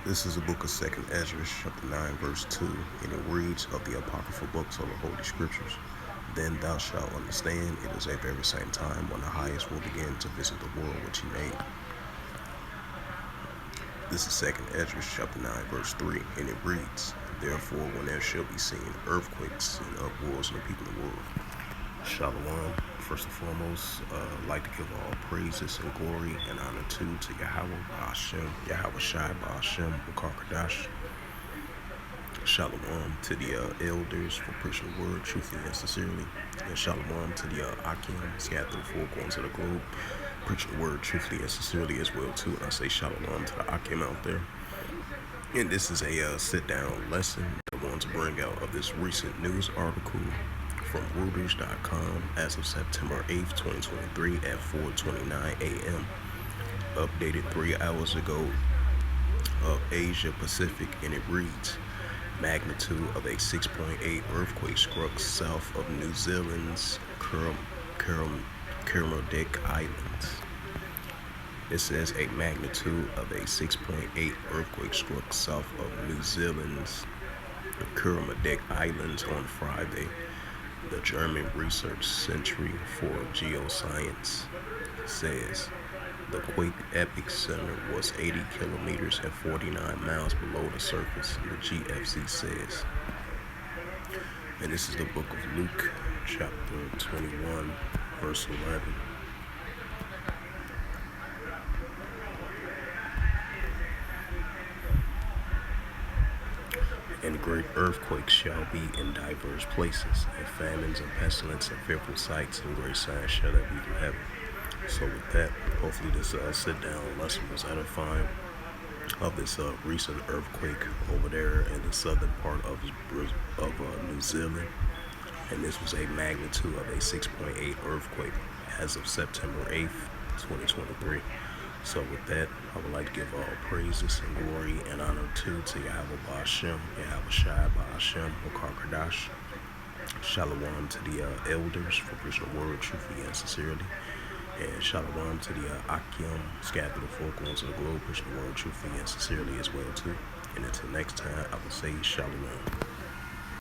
This is the book of 2nd Ezra, chapter 9, verse 2, and it reads, "Of the apocryphal books of the Holy Scriptures, then thou shalt understand it is at very same time when the highest will begin to visit the world which he made." This is 2nd Ezra, chapter 9, verse 3, and it reads, "Therefore, when there shall be seen earthquakes and uproars in the people of the world." Shalom. First and foremost, I'd like to give all praises and glory and honor to Yahweh Ba'ashem, Yahweh Shai Ba'ashem, Mukarkadash. Shalom to the elders for preaching the word truthfully and sincerely. And shalom to the Akim scattered through the four corners of the globe, preaching the word truthfully and sincerely as well too. And I say shalom to the Akim out there. And this is a sit-down lesson that I want to bring out of this recent news article from Reuters.com as of September 8th, 2023 at 4:29 a.m. Updated 3 hours ago of Asia Pacific, and it reads, magnitude of a 6.8 earthquake struck south of New Zealand's Kermadec Islands. It says a magnitude of a 6.8 earthquake struck south of New Zealand's Kermadec Islands on Friday. The German Research Center for Geoscience says the quake epicenter was 80 kilometers and 49 miles below the surface, the GFC says. And this is the book of Luke, chapter 21, verse 11. And great earthquakes shall be in diverse places, and famines and pestilence and fearful sights and great signs shall there be from heaven. So with that, hopefully this sit-down lesson was edifying of this recent earthquake over there in the southern part of New Zealand. And this was a magnitude of a 6.8 earthquake as of September 8th, 2023. So with that, I would like to give all praises and glory and honor to Yahweh Ba'ashem, Yahweh Shai Ba'ashem, Mukarkadash. Shalom to the elders for preaching the word truthfully and sincerely. And shalom to the Akim scattered through the four corners of the globe, preaching the word truthfully and sincerely as well too. And until next time, I will say shalom.